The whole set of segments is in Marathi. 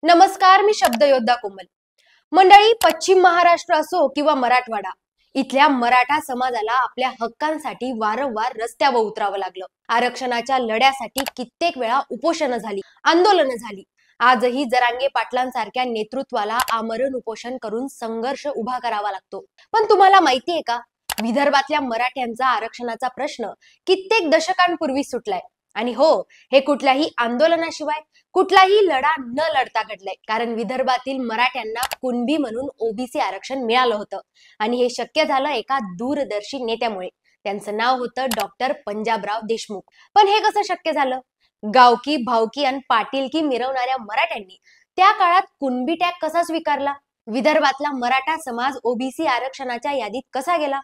नमस्कार, मी शब्दयोद्धा कोमल. मंडळी, पश्चिम महाराष्ट्र असो किंवा मराठवाडा, इथल्या मराठा समाजाला आपल्या हक्कांसाठी वारंवार रस्त्यावर उतरावं लागलं. आरक्षणाच्या लढ्यासाठी कित्येक वेळा उपोषणं झाली, आंदोलनं झाली. आजही जरांगे पाटलांसारख्या नेतृत्वाला आमरण उपोषण करून संघर्ष उभा करावा लागतो. पण तुम्हाला माहितीये का, विदर्भातल्या मराठ्यांचा आरक्षणाचा प्रश्न कित्येक दशकांपूर्वी सुटलाय. आणि हो, हे कुठल्याही आंदोलनाशिवाय, कुठलाही लढा न लढता घडलंय. कारण विदर्भातील मराठ्यांना कुणबी म्हणून ओबीसी आरक्षण मिळालं होतं. आणि हे शक्य झालं एका दूरदर्शी नेत्यामुळे. त्यांचं नाव होतं डॉक्टर पंजाबराव देशमुख. पण हे कसं शक्य झालं? गावकी, भावकी आणि पाटीलकी मिरवणाऱ्या मराठ्यांनी त्या काळात कुणबी टॅग कसा स्वीकारला? विदर्भातला मराठा समाज ओबीसी आरक्षणाच्या यादीत कसा गेला?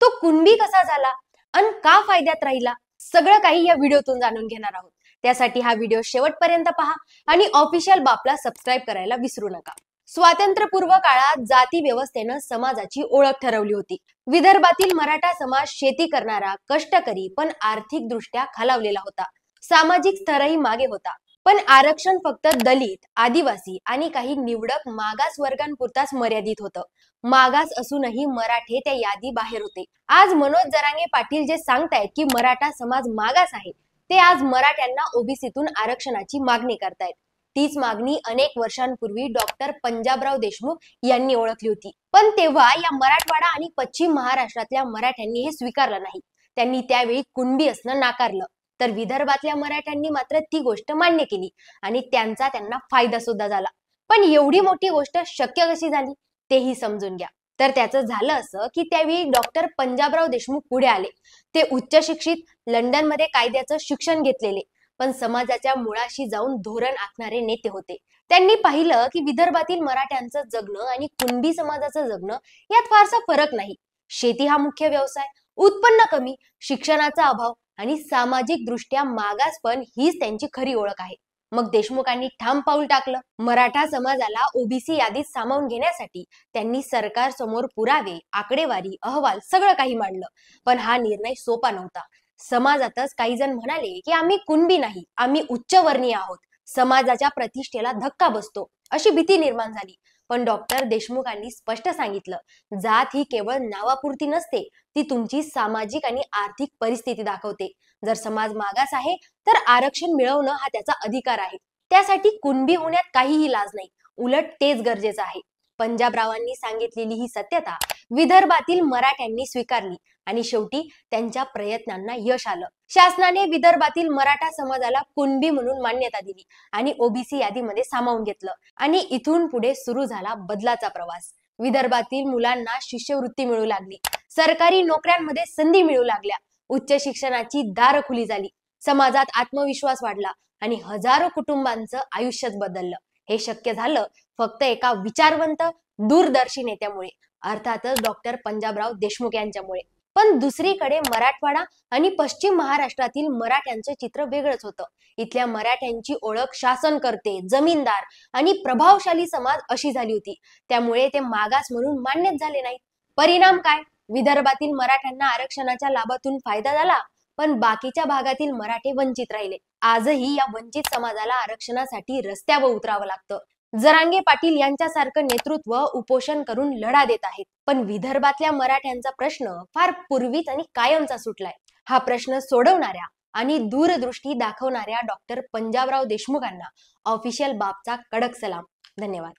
तो कुणबी कसा झाला आणि का फायद्यात राहिला? सगळं काही या व्हिडिओतून जाणून घेणार आहोत. त्यासाठी हा व्हिडिओ शेवटपर्यंत पहा आणि ऑफिशियल बापला सबस्क्राईब करायला विसरू नका. स्वातंत्र्यपूर्व काळात जाती व्यवस्थेनं समाजाची ओळख ठरवली होती. विदर्भातील मराठा समाज शेती करणारा, कष्टकरी पण आर्थिक दृष्ट्या खालावलेला होता. सामाजिक स्तरही मागे होता. पण आरक्षण फक्त दलित, आदिवासी आणि काही निवडक मागास वर्गांपुरताच मर्यादित होतं. मागास असूनही मराठे त्या यादी बाहेर होते. आज मनोज जरांगे पाटील जे सांगतायत की मराठा समाज मागास आहे, ते आज मराठ्यांना ओबीसीतून आरक्षणाची मागणी करतायत. तीच मागणी अनेक वर्षांपूर्वी डॉक्टर पंजाबराव देशमुख यांनी ओळखली होती. पण तेव्हा या मराठवाडा आणि पश्चिम महाराष्ट्रातल्या मराठ्यांनी हे स्वीकारलं नाही. त्यांनी त्यावेळी कुणबी असणं नाकारलं. तर विदर्भातल्या मराठ्यांनी मात्र ती गोष्ट मान्य केली आणि त्यांचा त्यांना फायदा सुद्धा झाला. पण एवढी मोठी गोष्ट शक्य कशी झाली तेही समजून घ्या. तर त्याचं झालं असं की त्यावेळी डॉक्टर पंजाबराव देशमुख पुढे आले. ते उच्च शिक्षित, लंडनमध्ये कायद्याचं शिक्षण घेतलेले, पण समाजाच्या मुळाशी जाऊन धोरण आखणारे नेते होते. त्यांनी पाहिलं की विदर्भातील मराठ्यांचं जगणं आणि कुणबी समाजाचं जगणं यात फारसा फरक नाही. शेती हा मुख्य व्यवसाय, उत्पन्न कमी, शिक्षणाचा अभाव आणि सामाजिक दृष्ट्या मागासपण हीच त्यांची खरी ओळख आहे. मग देशमुखांनी ठाम पाऊल टाकलं. मराठा समाजाला ओबीसी यादीत सामावून घेण्यासाठी त्यांनी सरकार समोर पुरावे, आकडेवारी, अहवाल सगळं काही मांडलं. पण हा निर्णय सोपा नव्हता. समाजातच काही जण म्हणाले की आम्ही कुणबी नाही, आम्ही उच्चवर्णीय आहोत. समाजाच्या प्रतिष्ठेला धक्का बसतो, अशी भीती निर्माण झाली. पण डॉक्टर देशमुखांनी स्पष्ट सांगितलं, जात ही केवळ नावापुरती नसते, ती तुमची सामाजिक आणि आर्थिक परिस्थिती दाखवते. जर समाज मागास आहे तर आरक्षण मिळवणं हा त्याचा अधिकार आहे. त्यासाठी कुणबी होण्यात काहीही लाज नाही, उलट तेच गरजेचं आहे. पंजाबरावांनी सांगितलेली ही सत्यता विदर्भातील मराठ्यांनी स्वीकारली आणि शेवटी त्यांच्या प्रयत्नांना यश आलं. शासनाने विदर्भातील मराठा समाजाला कुणबी म्हणून मान्यता दिली आणि ओबीसी यादीमध्ये सामावून घेतलं. आणि इथून पुढे सुरू झाला बदलाचा प्रवास. विदर्भातील मुलांना शिष्यवृत्ती मिळू लागली, सरकारी नोकऱ्यांमध्ये संधी मिळू लागल्या, उच्च शिक्षणाची दारं खुली झाली, समाजात आत्मविश्वास वाढला आणि हजारो कुटुंबांचं आयुष्यच बदललं. हे शक्य झालं फक्त एका विचारवंत, दूरदर्शी नेत्यामुळे, अर्थातच डॉक्टर पंजाबराव देशमुख यांच्यामुळे. पण दुसरीकडे मराठवाडा आणि पश्चिम महाराष्ट्रातील मराठ्यांचं चित्र वेगळंच होतं. इथल्या मराठ्यांची ओळख शासनकर्ते, जमीनदार आणि प्रभावशाली समाज अशी झाली होती. त्यामुळे ते मागास म्हणून मान्यच झाले नाही. परिणाम काय? विदर्भातील मराठ्यांना आरक्षणाच्या लाभातून फायदा झाला, पण बाकीच्या भागातील मराठे वंचित राहिले. आजही या वंचित समाजाला आरक्षणासाठी रस्त्यावर उतरावं लागतं. जरांगे पाटील यांच्यासारखं नेतृत्व उपोषण करून लढा देत आहेत. पण विदर्भातल्या मराठ्यांचा प्रश्न फार पूर्वीच आणि कायमचा सुटलाय. हा प्रश्न सोडवणाऱ्या आणि दूरदृष्टी दाखवणाऱ्या डॉक्टर पंजाबराव देशमुखांना ऑफिशियल बापचा कडक सलाम. धन्यवाद.